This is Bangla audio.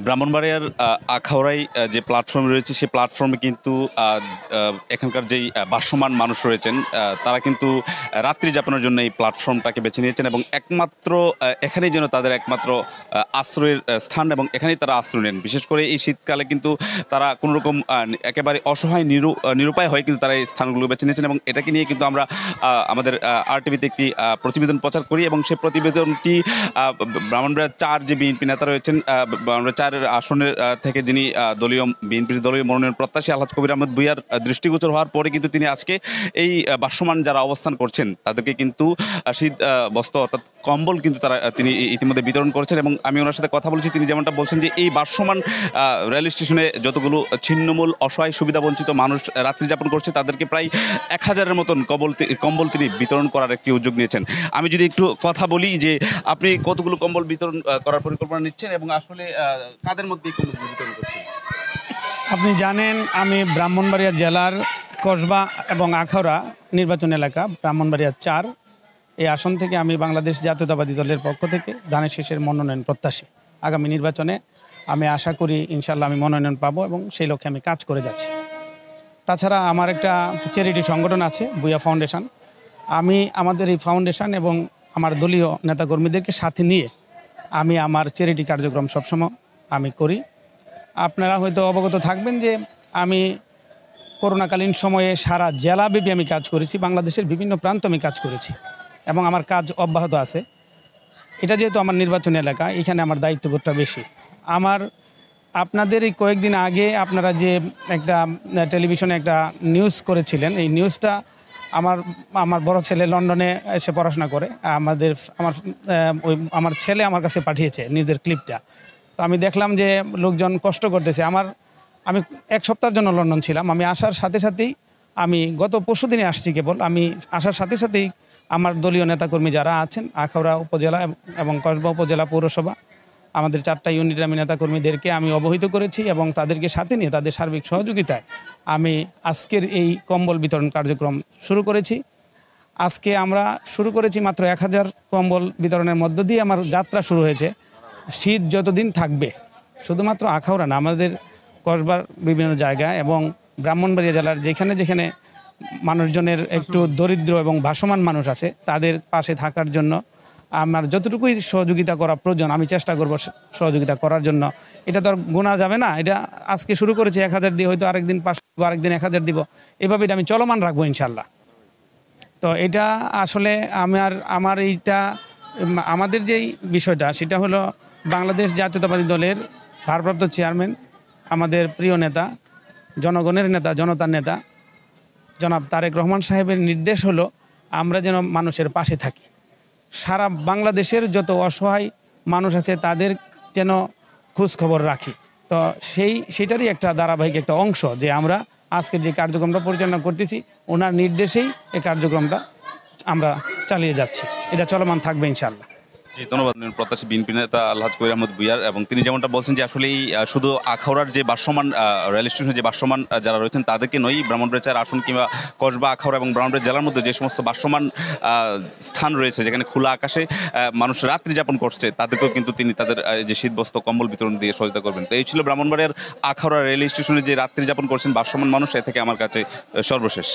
ব্রাহ্মণবাড়িয়ার আখাউড়ায় যে প্ল্যাটফর্ম রয়েছে সেই প্ল্যাটফর্মে কিন্তু এখানকার যেই ভাসমান মানুষ রয়েছেন তারা কিন্তু রাত্রি যাপনের জন্য এই প্ল্যাটফর্মটাকে বেছে নিয়েছেন এবং একমাত্র এখানেই যেন তাদের একমাত্র আশ্রয়ের স্থান এবং এখানেই তারা আশ্রয় নেন। বিশেষ করে এই শীতকালে কিন্তু তারা কোনোরকম একেবারে অসহায় নিরুপায় হয়ে কিন্তু তারা এই স্থানগুলো বেছে নিয়েছেন এবং এটাকে নিয়ে কিন্তু আমরা আমাদের আরটিভিতে একটি প্রতিবেদন প্রচার করি এবং সেই প্রতিবেদনটি ব্রাহ্মণবাড়িয়ার 4 যে বিএনপি নেতা রয়েছেন, ব্রাহ্মণবাড়িয়া 4 আসনের থেকে যিনি বিএনপির দলীয় মনোনয়ন প্রত্যাশী আলহাজ কবির আহমেদ ভূঁইয়ার দৃষ্টিগোচর হওয়ার পরে কিন্তু তিনি আজকে এই ভাসমান যারা অবস্থান করছেন তাদেরকে কিন্তু শীত বস্ত্র অর্থাৎ কম্বল কিন্তু তিনি ইতিমধ্যে বিতরণ করেছেন এবং আমি ওনার সাথে কথা বলেছি। তিনি যেমনটা বলছেন যে এই ভাসমান রেল স্টেশনে যতগুলো ছিন্নমূল অসহায় সুবিধাবঞ্চিত মানুষ রাত্রি যাপন করছে তাদেরকে প্রায় 1000-এর মতন কম্বল তিনি বিতরণ করার একটি উদ্যোগ নিয়েছেন। আমি যদি একটু কথা বলি যে আপনি কতগুলো কম্বল বিতরণ করার পরিকল্পনা নিচ্ছেন এবং আসলে কাদের মধ্যে এই কম্বল বিতরণ করছেন? আপনি জানেন আমি ব্রাহ্মণবাড়িয়া জেলার কসবা এবং আখাউড়া নির্বাচন এলাকা ব্রাহ্মণবাড়িয়া 4 এই আসন থেকে আমি বাংলাদেশ জাতীয়তাবাদী দলের পক্ষ থেকে ধানের শীষের মনোনয়ন প্রত্যাশী। আগামী নির্বাচনে আমি আশা করি ইনশাল্লাহ আমি মনোনয়ন পাবো এবং সেই লক্ষ্যে আমি কাজ করে যাচ্ছি। তাছাড়া আমার একটা চ্যারিটি সংগঠন আছে ভূঁইয়া ফাউন্ডেশন। আমি আমাদের এই ফাউন্ডেশন এবং আমার দলীয় নেতাকর্মীদেরকে সাথে নিয়ে আমি আমার চ্যারিটি কার্যক্রম সবসময় আমি করি। আপনারা হয়তো অবগত থাকবেন যে আমি করোনাকালীন সময়ে সারা জেলাব্যাপী আমি কাজ করেছি, বাংলাদেশের বিভিন্ন প্রান্ত আমি কাজ করেছি এবং আমার কাজ অব্যাহত আছে। এটা যেহেতু আমার নির্বাচনী এলাকা, এখানে আমার দায়িত্ববোধটা বেশি। আপনাদের এই কয়েকদিন আগে আপনারা যে একটা টেলিভিশনে একটা নিউজ করেছিলেন, এই নিউজটা আমার বড় ছেলে লন্ডনে এসে পড়াশোনা করে, আমার ছেলে আমার কাছে পাঠিয়েছে নিউজের ক্লিপটা। তো আমি দেখলাম যে লোকজন কষ্ট করতেছে। আমি 1 সপ্তাহের জন্য লন্ডন ছিলাম। আমি আসার সাথে সাথেই আমি গত পরশুদিনে আসছি কেবল। আমি আসার সাথে সাথেই আমার দলীয় নেতাকর্মী যারা আছেন আখাউড়া উপজেলা এবং কসবা উপজেলা পৌরসভা আমাদের 4টা ইউনিটের আমি নেতাকর্মীদেরকে আমি অবহিত করেছি এবং তাদেরকে সাথে নিয়ে তাদের সার্বিক সহযোগিতায় আমি আজকের এই কম্বল বিতরণ কার্যক্রম শুরু করেছি। আজকে আমরা শুরু করেছি মাত্র 1000 কম্বল বিতরণের মধ্য দিয়ে আমার যাত্রা শুরু হয়েছে। শীত যতদিন থাকবে শুধুমাত্র আখাউড়া না, আমাদের কসবার বিভিন্ন জায়গা এবং ব্রাহ্মণবাড়িয়া জেলার যেখানে যেখানে মানুষজনের একটু দরিদ্র এবং ভাসমান মানুষ আছে তাদের পাশে থাকার জন্য আমার যতটুকুই সহযোগিতা করা প্রয়োজন আমি চেষ্টা করব সহযোগিতা করার জন্য। এটা তো আর গোনা যাবে না। এটা আজকে শুরু করেছি 1000 দিয়ে, হয়তো আরেকদিন 500, আরেকদিন 1000 দিব, এভাবে এটা আমি চলমান রাখবো ইনশাল্লাহ। তো এটা আসলে আমাদের যেই বিষয়টা সেটা হলো বাংলাদেশ জাতীয়তাবাদী দলের ভারপ্রাপ্ত চেয়ারম্যান, আমাদের প্রিয় নেতা, জনগণের নেতা, জনতার নেতা জনাব তারেক রহমান সাহেবের নির্দেশ হলো আমরা যেন মানুষের পাশে থাকি। সারা বাংলাদেশের যত অসহায় মানুষ আছে তাদের যেন খোঁজ খবর রাখি। তো সেটারই একটা ধারাবাহিক একটা অংশ যে আমরা আজকের যে কার্যক্রমটা পরিচালনা করতেছি ওনার নির্দেশেই এই কার্যক্রমটা আমরা চালিয়ে যাচ্ছি। এটা চলমান থাকবে ইনশাল্লাহ। জি, ধন্যবাদ প্রত্যাশী বিএনপি নেতা আলহাজ কবির আহমেদ ভূঁইয়ার। এবং তিনি যেমনটা বলছেন যে আসলে এই শুধু আখাউড়ার যে ভাসমান রেল স্টেশনে যে ভাসমান যারা রয়েছেন তাদেরকে নয়, ব্রাহ্মণবাড়িয়া 4 আসন কিংবা কসবা, আখাউড়া এবং ব্রাহ্মণবাড়িয়া জেলার মধ্যে যে সমস্ত ভাসমান স্থান রয়েছে যেখানে খোলা আকাশে মানুষ রাত্রি যাপন করছে তাদেরকেও কিন্তু তিনি তাদের যে শীতবস্ত্র কম্বল বিতরণ দিয়ে সহায়তা করবেন। তো এই ছিল ব্রাহ্মণবাড়িয়ার আখাউড়া রেল স্টেশনে যে রাত্রি যাপন করছেন ভাসমান মানুষ, এ থেকে আমার কাছে সর্বশেষ।